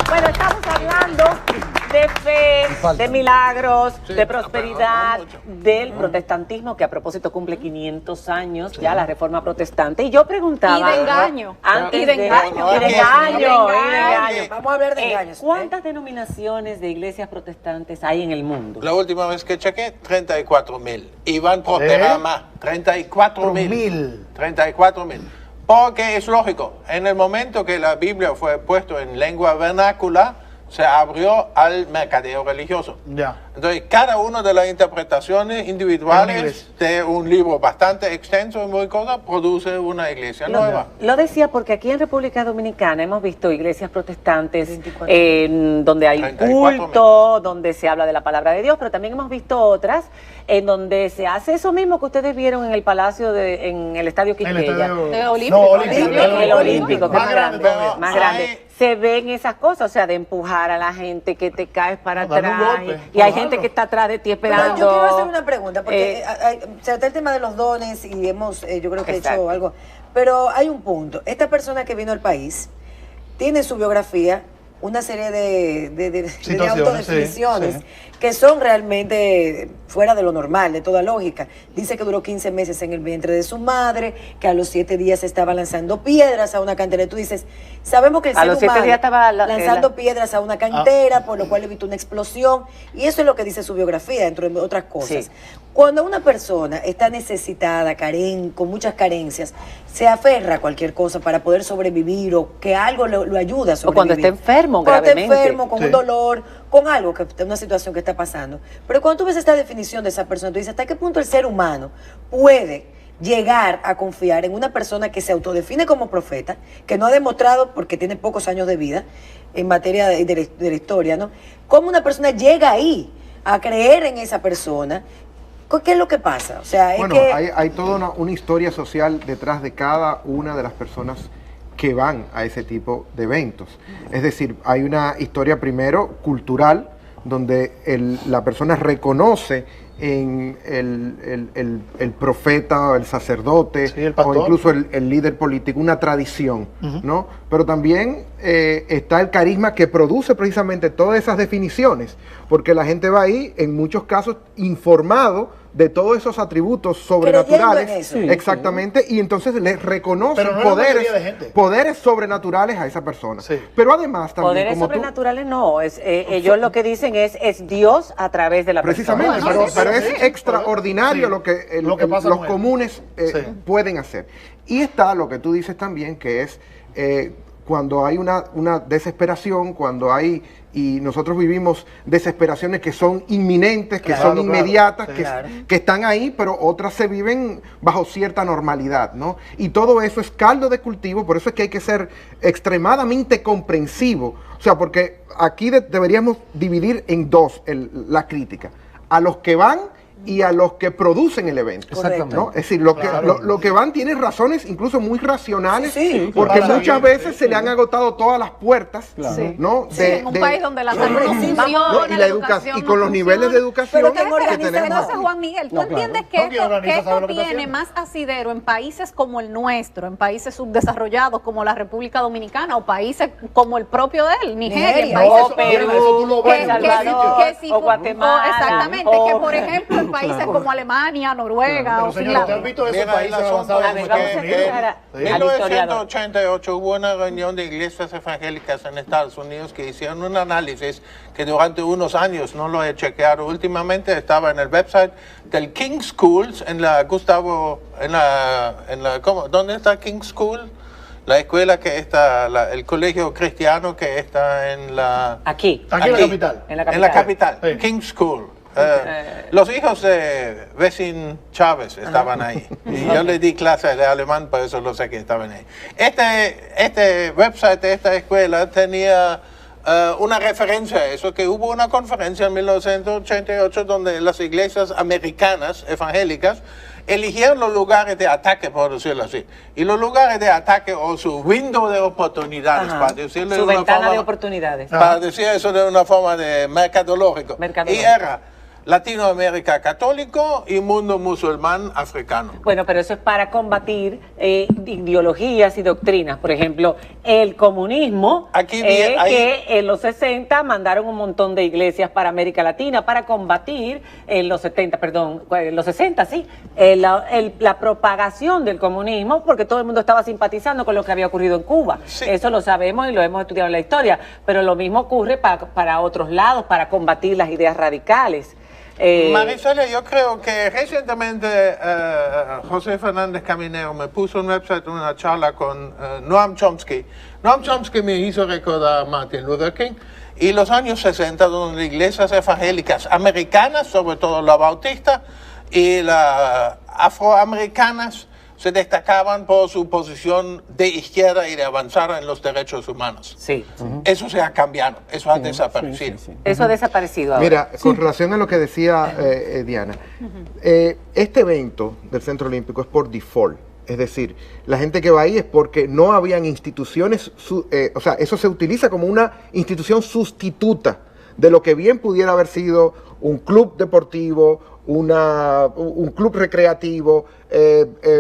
Bueno, estamos hablando de fe, de milagros, de prosperidad, del protestantismo, que a propósito cumple 500 años, ya la reforma protestante. Y yo preguntaba... Y de engaño. Antes de engaño. Vamos a hablar de engaños. ¿Cuántas denominaciones de iglesias protestantes hay en el mundo? La última vez que chequé, 34.000. Y van a prosperar más. 34.000. 34.000. Porque es lógico, en el momento que la Biblia fue puesta en lengua vernácula, se abrió al mercadeo religioso. Ya. Entonces, cada una de las interpretaciones individuales de un libro bastante extenso y muy cosa, produce una iglesia nueva. Lo decía porque aquí en República Dominicana hemos visto iglesias protestantes donde hay 34.000. culto, donde se habla de la palabra de Dios, pero también hemos visto otras en donde se hace eso mismo que ustedes vieron en el Palacio, en el Estadio Quisqueya. El Olímpico. El Olímpico, que es más grande. todavía. Más grande. Se ven esas cosas, o sea, de empujar a la gente, que te caes para darle un atrás. golpe, Y hay gente que está atrás de ti esperando. Yo quiero hacer una pregunta, porque se trata el tema de los dones y hemos, yo creo que Exacto. hecho algo. Pero hay un punto. Esta persona que vino al país tiene en su biografía una serie de Situaciones, autodefiniciones sí. que son realmente fuera de lo normal, de toda lógica. Dice que duró 15 meses en el vientre de su madre, que a los 7 días estaba lanzando piedras a una cantera. Y tú dices, sabemos que el A ser los 7 humano días estaba lanzando piedras a una cantera, por lo cual evitó una explosión. Y eso es lo que dice su biografía, entre otras cosas. Sí. Cuando una persona está necesitada, con muchas carencias, se aferra a cualquier cosa para poder sobrevivir o que algo lo ayuda a sobrevivir. O cuando está enfermo, cuando gravemente. está enfermo, con Sí. un dolor, con algo, una situación que está pasando. Pero cuando tú ves esta definición de esa persona, tú dices, ¿hasta qué punto el ser humano puede llegar a confiar en una persona que se autodefine como profeta, que no ha demostrado, porque tiene pocos años de vida, en materia de la historia, ¿no? ¿Cómo una persona llega ahí a creer en esa persona? ¿Qué es lo que pasa? O sea, Bueno, es que... hay toda una historia social detrás de cada una de las personas que van a ese tipo de eventos. Es decir, hay una historia primero cultural, donde la persona reconoce en el profeta, el sacerdote, Sí, el pastor. o incluso el líder político, una tradición, ¿no? Pero también está el carisma que produce precisamente todas esas definiciones, porque la gente va ahí, en muchos casos, informado de todos esos atributos sobrenaturales. Creyendo en eso. Exactamente, y entonces le reconocen Pero no la mayoría de gente. poderes sobrenaturales a esa persona. Sí. Pero además también, Poderes como tú... sobrenaturales no, ellos lo que dicen es Dios a través de la Precisamente, persona. Bueno, pero sí, es sí, extraordinario sí. lo que, Lo que pasa los con él. comunes Sí. pueden hacer. Y está lo que tú dices también, que es cuando hay una desesperación, y nosotros vivimos desesperaciones que son inminentes, que Claro, son inmediatas, claro. que, Claro. que están ahí, pero otras se viven bajo cierta normalidad, ¿no? Y todo eso es caldo de cultivo, por eso es que hay que ser extremadamente comprensivo. O sea, porque aquí deberíamos dividir en dos la crítica. A los que van y a los que producen el evento. Exactamente. ¿no? Es decir, lo Claro. que van tiene razones incluso muy racionales, Sí, porque claro. muchas veces se le han agotado todas las puertas, Sí. ¿no? Sí, en un país donde la salud no funciona, ¿no? y la educación, y con los niveles de educación Pero que que organiza tenemos. Entonces, Juan Miguel, ¿tú entiendes que No, que esto, organiza, que sabe esto lo que está tiene haciendo. más asidero en países como el nuestro, en países subdesarrollados como la República Dominicana o países como el propio de él, Nigeria, Nigeria. países No, pero eso tú lo ves en El Salvador, si o Guatemala, exactamente, o- que por ejemplo en países como Alemania, Noruega Pero o señores, ¿te han Finlandia. visto esos Mira, países el asunto avanzados A como ver, Estados vamos a Unidos? escuchar a- Sí. al historiador. 1988 hubo una reunión de iglesias evangélicas en Estados Unidos que hicieron un análisis que durante unos años, no lo he chequeado últimamente, estaba en el website del King Schools en la Gustavo, ¿cómo? ¿Dónde está King School? La escuela que está, el colegio cristiano que está en la... Aquí. Aquí en la capital. En la capital. Sí. King School. Los hijos de Vecin Chávez estaban ahí. Y yo le di clase de alemán, por eso lo sé que estaban ahí. Este website de esta escuela tenía una referencia a eso, que hubo una conferencia en 1988 donde las iglesias americanas evangélicas eligieron los lugares de ataque, por decirlo así. Y los lugares de ataque o su window de oportunidades, Ajá. para decirlo de Su una ventana forma, de oportunidades. para decir eso de una forma de mercadológico. Mercadológico. Y era Latinoamérica católico y mundo musulmán africano. Bueno, pero eso es para combatir ideologías y doctrinas. Por ejemplo, el comunismo, que en los 60 mandaron un montón de iglesias para América Latina para combatir, en los 70, perdón, en los 60, sí, la propagación del comunismo, porque todo el mundo estaba simpatizando con lo que había ocurrido en Cuba. Sí. Eso lo sabemos y lo hemos estudiado en la historia, pero lo mismo ocurre para otros lados, para combatir las ideas radicales. Marisola, yo creo que recientemente José Fernández Caminero me puso en website una charla con Noam Chomsky. Noam Chomsky me hizo recordar a Martin Luther King y los años 60, donde las iglesias evangélicas americanas, sobre todo la bautista y las afroamericanas, se destacaban por su posición de izquierda y de avanzar en los derechos humanos. Sí. Eso se ha cambiado, eso ha desaparecido. Sí. Eso ha desaparecido ahora. Mira, con relación a lo que decía Diana, este evento del Centro Olímpico es por default. Es decir, la gente que va ahí es porque no habían instituciones, o sea, eso se utiliza como una institución sustituta de lo que bien pudiera haber sido un club deportivo, un club recreativo,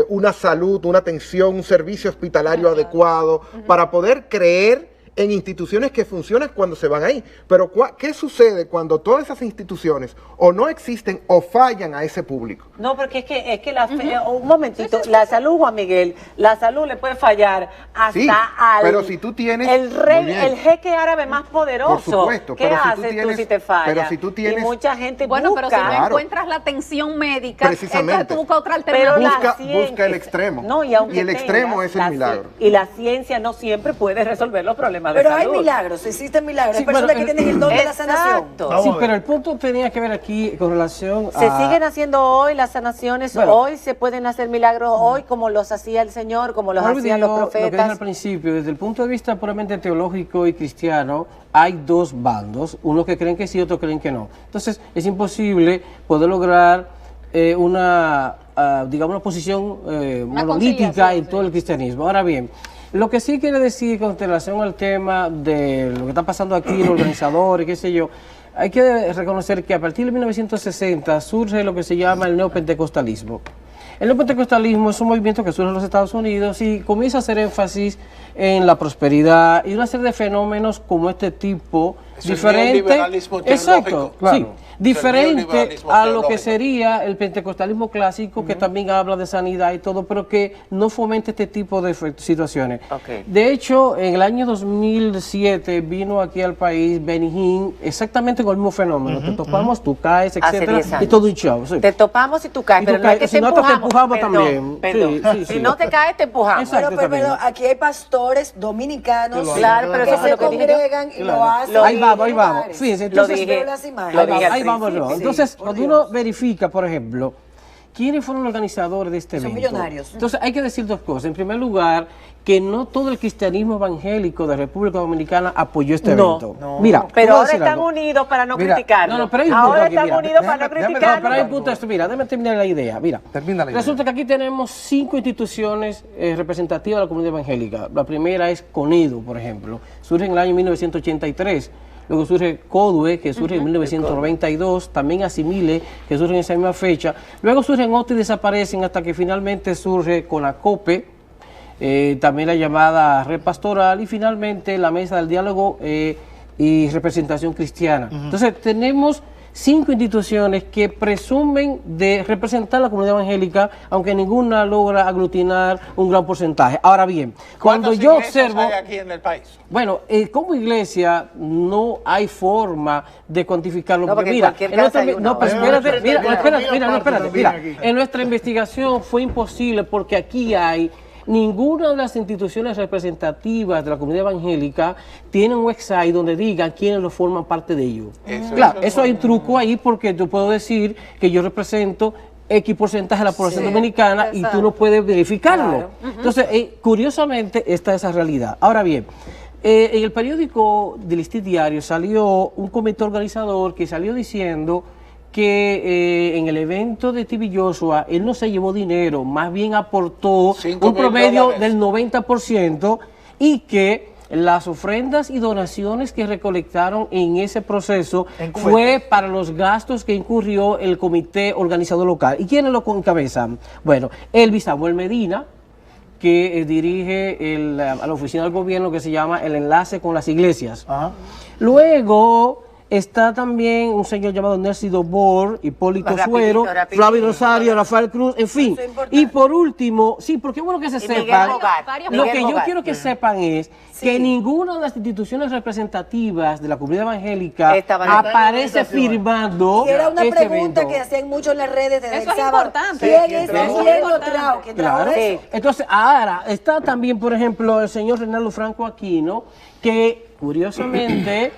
una salud, una atención, un servicio hospitalario adecuado, para poder creer en instituciones que funcionan cuando se van ahí. Pero ¿qué sucede cuando todas esas instituciones o no existen o fallan a ese público? No, porque es que un momentito, la salud, Juan Miguel, la salud le puede fallar hasta pero si tú tienes el rey, el jeque árabe más poderoso. Por supuesto, ¿Qué haces tú si te falla? Pero si tú tienes, y mucha gente bueno, busca. pero si no encuentras la atención médica, precisamente, tú buscas otra alternativa. Busca el extremo. No, y el extremo es el milagro. Y la ciencia no siempre puede resolver los problemas de Pero salud. hay milagros, existen milagros. Sí, Hay personas bueno, que tienen el don de la sanación. Sí, pero el punto tenía que ver aquí con relación a... Se siguen haciendo hoy las sanaciones, Bueno, hoy se pueden hacer milagros, hoy como los hacía el Señor, como los hacían los Lo que dije al profetas. principio, desde el punto de vista puramente teológico y cristiano, hay dos bandos, unos que creen que sí, otros creen que no. Entonces, es imposible poder lograr digamos, una posición monolítica en todo el cristianismo. Ahora bien, lo que sí quiere decir con relación al tema de lo que está pasando aquí, los organizadores, qué sé yo, hay que reconocer que a partir de 1960 surge lo que se llama el neopentecostalismo. El neopentecostalismo es un movimiento que surge en los Estados Unidos y comienza a hacer énfasis en la prosperidad y una serie de fenómenos como este tipo, diferente, exacto, claro. sí, diferente a lo que sería el pentecostalismo clásico, que también habla de sanidad y todo, pero que no fomenta este tipo de situaciones. Okay. De hecho, en el año 2007 vino aquí al país Benny Hinn, exactamente con el mismo fenómeno. Te topamos, tú caes, etcétera, y todo un show. Sí. Te topamos y tú caes, pero no es que si te no empujamos. te empujamos Perdón, también. perdón. Sí, Si no te caes, te empujamos. Exacto. Pero aquí hay pastores dominicanos Claro, pero eso que fue se lo que dije yo. congregan y lo hacen. Ahí vamos. Fíjense, entonces, Lo dije. las imágenes. Lo dije al ahí vamos. principio. Entonces, cuando uno verifica, por ejemplo, ¿quiénes fueron los organizadores de este Son evento? millonarios. Entonces, hay que decir dos cosas. En primer lugar, que no todo el cristianismo evangélico de República Dominicana apoyó este evento. Mira, Pero te voy a ahora decir están algo. unidos para no Mira, criticarlo. No, pero hay un punto Ahora aquí, están mira. unidos para no Déjame- No, criticarlo. pero hay un punto de esto. Mira, déjame terminar la idea. Mira, Termina la idea. resulta que aquí tenemos 5 instituciones representativas de la comunidad evangélica. La primera es CONEDO, por ejemplo. Surge en el año 1983. Luego surge CODUE, que surge en 1992. También Asimile, que surge en esa misma fecha. Luego surgen otros y desaparecen hasta que finalmente surge CONACOPE, también la llamada Red Pastoral y finalmente la Mesa del Diálogo y Representación Cristiana. Entonces tenemos 5 instituciones que presumen de representar a la comunidad evangélica, aunque ninguna logra aglutinar un gran porcentaje. Ahora bien, cuando ¿Cuántas yo iglesias observo... hay aquí en el país? Bueno, como iglesia no hay forma de cuantificarlo. No, porque en mira, cualquier en nuestra, casa hay una. no, pero Mira, espérate, mira, mira, espérate, mira, no, espérate, mira mira. aquí. En nuestra investigación fue imposible porque aquí hay ninguna de las instituciones representativas de la comunidad evangélica tiene un website donde digan quiénes lo forman parte de ellos. Claro, eso hay un truco ahí porque yo puedo decir que yo represento X porcentaje de la población dominicana y tú no puedes verificarlo. Entonces, curiosamente, está esa realidad. Ahora bien, en el periódico del Listín Diario salió un comité organizador que salió diciendo que en el evento de TV Joshua él no se llevó dinero, más bien aportó $5,000 un promedio del 90% y que las ofrendas y donaciones que recolectaron en ese proceso En Cuba. fue para los gastos que incurrió el comité organizador local. ¿Y quiénes lo encabezan? Bueno, Elvis Samuel Medina, que dirige a la oficina del gobierno que se llama El Enlace con las Iglesias. Ajá. Luego está también un señor llamado Nelson Dobor, Hipólito Rapidito, Suero, rapidito. Flavio Rosario, Rafael Cruz, en fin. Eso es importante. Y por último, sí, porque es bueno que se Y Miguel sepan, Bogar. lo Miguel que yo Bogar. quiero que sepan es que ninguna de las instituciones representativas de la comunidad evangélica Estaban aparece firmando Y era una ese pregunta evento. que hacían mucho en las redes desde Eso el es sábado. importante. ¿Quién Sí, es? eso es ¿Quién lo importante. trajo? ¿Quién trajo Claro. eso? Entonces, ahora está también, por ejemplo, el señor Reinaldo Franco Aquino, que curiosamente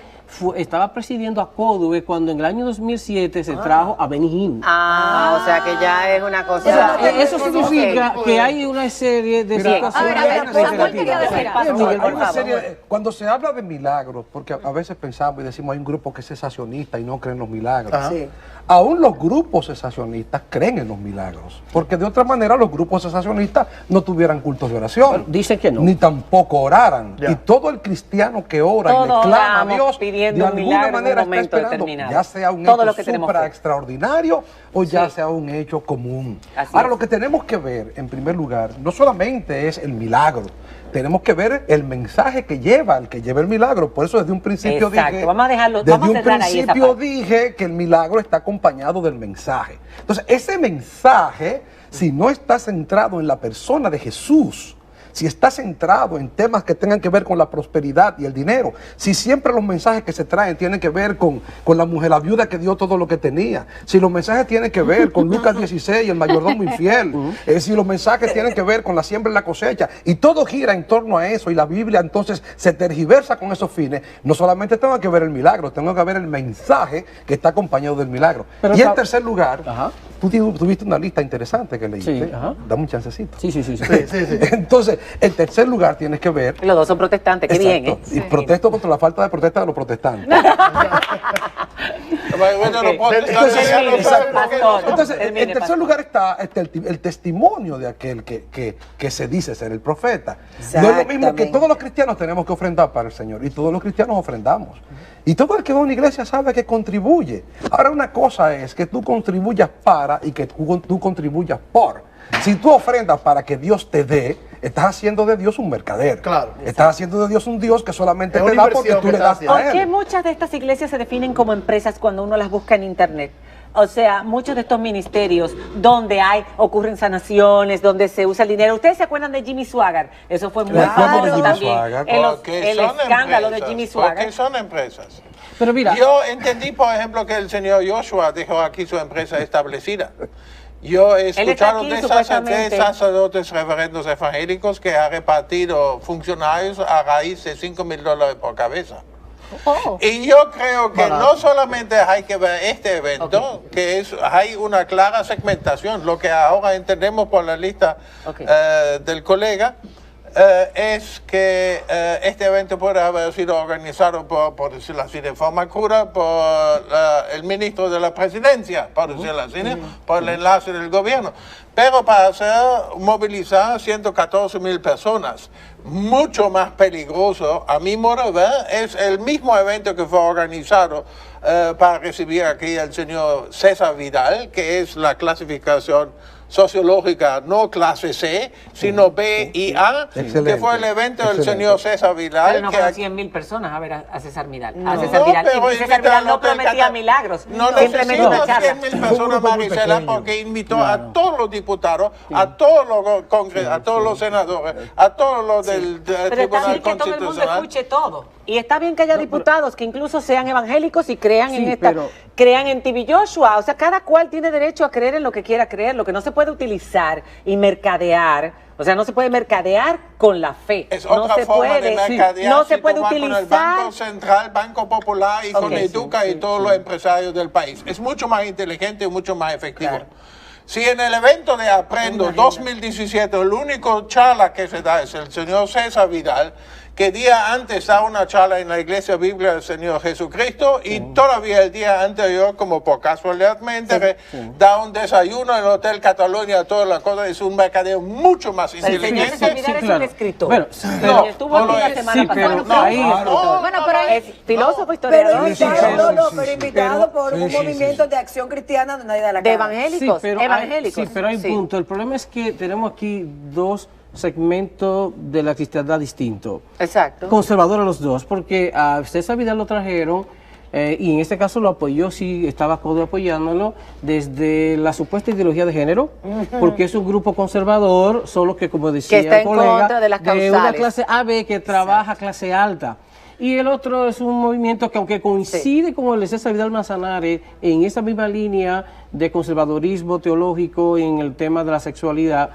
estaba presidiendo a CODUE cuando en el año 2007 se trajo a Benny Hinn. Ah, o sea que ya es una O sea, cosa. eso significa que hay una serie de Mira, situaciones ahora, Samuel quería decir reiterativas. algo. Miguel, Por Hay una favor. serie cuando se habla de milagros, porque a veces pensamos y decimos hay un grupo que es cesacionista y no cree en los milagros. Ajá. Sí. Aún los grupos cesacionistas creen en los milagros, porque de otra manera los grupos cesacionistas no tuvieran cultos de oración. Dicen que no. Ni tampoco oraran. Ya. Y todo el cristiano que ora y Todos le clama a oramos Dios, pidiendo de un alguna milagro en un manera está momento esperando, determinado. ya sea un Todo lo hecho que tenemos supra fe. extraordinario o ya Sí. sea un hecho común. Así Ahora, es. lo que tenemos que ver, en primer lugar, no solamente es el milagro, tenemos que ver el mensaje que lleva, el que lleva el milagro. Por eso desde un principio Exacto. dije, Vamos a dejarlo- desde vamos a un cerrar ahí esa principio parte. dije que el milagro está acompañado del mensaje. Entonces, ese mensaje, si no está centrado en la persona de Jesús, si está centrado en temas que tengan que ver con la prosperidad y el dinero, si siempre los mensajes que se traen tienen que ver con la mujer, la viuda que dio todo lo que tenía, si los mensajes tienen que ver con Lucas 16, el mayordomo infiel, si los mensajes tienen que ver con la siembra y la cosecha, y todo gira en torno a eso, y la Biblia entonces se tergiversa con esos fines, no solamente tengo que ver el milagro, tengo que ver el mensaje que está acompañado del milagro. Pero y en sa- tercer lugar, Ajá. tú tuviste una lista interesante que leíste, Sí, ajá. dame un chancecito. Sí, sí, sí. Entonces, en tercer lugar tienes que ver. Los dos son protestantes, qué bien, ¿eh? Exacto. Y protesto contra la falta de protesta de los protestantes. Bueno, Ok. los protestantes Entonces, ya no termine, saben por qué pastor. no. Entonces, Termine, en tercer pastor. lugar está el testimonio de aquel que se dice ser el profeta. No es lo mismo que Exactamente. todos los cristianos tenemos que ofrendar para el Señor y todos los cristianos ofrendamos. Y todo el que va a una iglesia sabe que contribuye. Ahora, una cosa es que tú contribuyas para y que tú contribuyas por. Si tú ofrendas para que Dios te dé, estás haciendo de Dios un mercader. Claro. Estás haciendo de Dios un Dios que solamente Es te una da porque inversión tú que le estás das haciendo. a ¿Por qué Él. muchas de estas iglesias se definen como empresas cuando uno las busca en internet? O sea, muchos de estos ministerios donde ocurren sanaciones, donde se usa el dinero. ¿Ustedes se acuerdan de Jimmy Swaggart? Eso fue muy Claro. famoso Jimmy también. Swaggart. Porque El son escándalo de empresas, Jimmy porque Swaggart. son empresas. Pero mira, Yo entendí, por ejemplo, que el señor Joshua dejó aquí su empresa establecida. Yo he está escuchado aquí, de supuestamente. sacerdotes reverendos evangélicos que ha repartido funcionarios a raíz de $5,000 por cabeza. Oh. Y yo creo que no solamente hay que ver este evento, que hay una clara segmentación, lo que ahora entendemos por la lista Ok. del colega, es que este evento puede haber sido organizado por decirlo así, de forma cruda, por el ministro de la presidencia, por decirlo así, ¿no? Por el enlace del gobierno. Pero para movilizar 114,000 personas, mucho más peligroso, a mi modo de ver, es el mismo evento que fue organizado para recibir aquí al señor César Vidal, que es la clasificación sociológica no clase C, sino B y A, que Excelente, fue el evento del excelente. señor César Vidal. Pero no que fueron aquí- 100,000 personas a ver a César Vidal. No. A César No, Vidal. pero Y César Vidal no invita al prometía Hotel milagros. No Simplemente una necesita charla. 100,000 Un personas, grupo muy Marisela, pequeño. porque invitó a todos los diputados, a todos los a todos los senadores, a todos los del Pero está Tribunal bien que todo el mundo Constitucional. escuche todo. Y está bien que haya diputados que incluso sean evangélicos y crean Sí, en esta, pero- crean en TV Joshua. O sea, cada cual tiene derecho a creer en lo que quiera creer. Lo que no se puede utilizar y mercadear, o sea, no se puede mercadear con la fe. Es no otra se forma puede, de mercadear. no si se tú puede vas con el utilizar. Banco Central, Banco Popular y con Ok, Educa y todos los empresarios del país. Es mucho más inteligente y mucho más efectivo. Claro. Si en el evento de Aprendo 2017 el único charla que se da es el señor César Vidal, que día antes da una charla en la Iglesia Biblia del Señor Jesucristo y todavía el día anterior, como por casualidad, da un desayuno en el Hotel Cataluña, todas las cosas. Es un mercadeo mucho más El señor inteligente. Samidar es un escritor. Bueno, pero- estuvo aquí la semana sí, pero pasada. ahí- Bueno, pero Es filósofo, Pero historiador. invitado, sí, pero sí. invitado por un sí, movimiento de acción cristiana donde nadie da la De cara. evangélicos. Evangélicos. Pero hay un punto. El problema es que tenemos aquí dos segmentos de la cristiandad distintos. Exacto. Conservadores los dos, porque a César Vidal lo trajeron y en este caso lo apoyó, sí, estaba Codo apoyándolo desde la supuesta ideología de género, porque es un grupo conservador, solo que como decía Que está el en colega, contra de las una causales. clase AB que trabaja clase alta. Y el otro es un movimiento que aunque coincide con el de César Vidal Manzanares en esa misma línea de conservadorismo teológico en el tema de la sexualidad,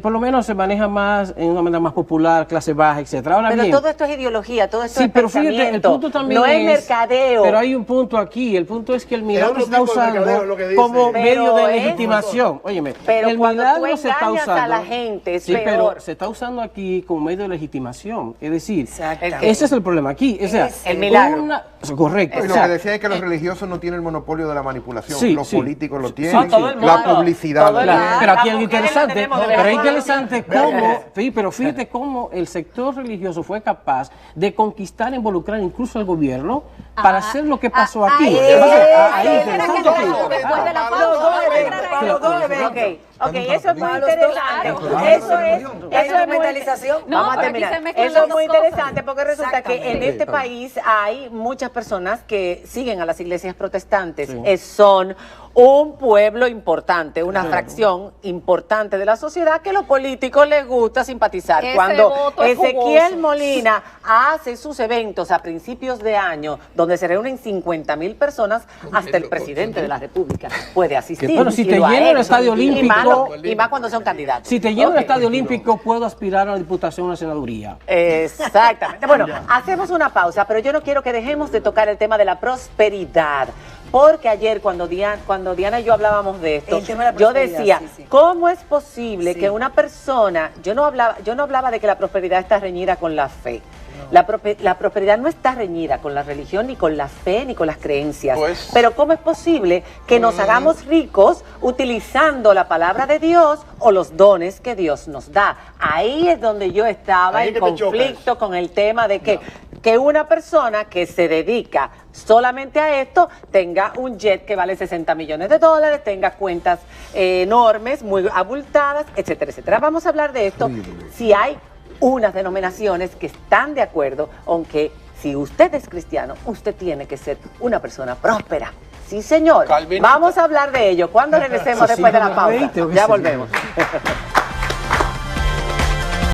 por lo menos se maneja más en una manera más popular, clase baja, etcétera. Ahora Pero bien, todo esto es ideología, todo esto sí, es pero fíjate, el pensamiento. punto también no es mercadeo. Pero hay un punto aquí, el punto es que el milagro otro se está tipo de mercadeo, usando lo que dice. como Pero medio de es- legitimación. Óyeme, pero el cuando tú milagro se está engañas a usando. la gente, es sí, peor. pero se está usando aquí como medio de legitimación. Es decir, Exactamente. ese es el problema aquí. O sea, Es el milagro. Correcto. Y o lo sea, que decía es que los religiosos no tienen el monopolio de la manipulación, Sí, los sí. políticos lo Sí, tienen, todo el mundo. la publicidad. Todo el lo mundo. tiene. pero aquí Las es mujeres interesante, lo tenemos de pero es verdad. interesante cómo, sí, pero fíjate cómo el sector religioso fue capaz de conquistar, involucrar incluso al gobierno para hacer lo que pasó aquí. Interesante aquí. Después de la Los dos pausa, eventos, para los dos eventos. Ok, eso es muy Para los dos interesante. lados. Eso es La muy- instrumentalización. No, Vamos a pero aquí terminar. se mezclan Eso las es muy dos cosas. interesante porque resulta que en Exactamente. este país hay muchas personas que siguen a las iglesias protestantes. Son un pueblo importante, una fracción importante de la sociedad que a los políticos les gusta simpatizar. Ese Cuando voto es Ezequiel jugoso. Molina hace sus eventos a principios de año, donde se reúnen 50,000 personas, hasta el presidente de la República puede asistir. Bueno, si y te lo ha llena el hecho. Estadio Y más Olímpico- y más cuando son candidatos. Si te llena Ok. el estadio olímpico, puedo aspirar a la diputación o a la senaduría. Exactamente. Bueno, hacemos una pausa, pero yo no quiero que dejemos de tocar el tema de la prosperidad. Porque ayer cuando Diana y yo hablábamos de esto, El tema de la yo prosperidad, decía, sí, sí. ¿cómo es posible Sí. que una persona, yo no hablaba de que la prosperidad está reñida con la fe. La prosperidad no está reñida con la religión, ni con la fe, ni con las creencias. Pues- Pero ¿cómo es posible que nos hagamos ricos utilizando la palabra de Dios o los dones que Dios nos da? Ahí es donde yo estaba Ahí en que te chocas. conflicto con el tema de que una persona que se dedica solamente a esto tenga un jet que vale $60 millones, tenga cuentas enormes, muy abultadas, etcétera, etcétera. Vamos a hablar de esto. Si hay unas denominaciones que están de acuerdo, aunque si usted es cristiano, usted tiene que ser una persona próspera. Sí, señor. Calvinista. Vamos a hablar de ello cuando regresemos después de la pausa. Reíte, ¿o qué Ya sé yo? volvemos.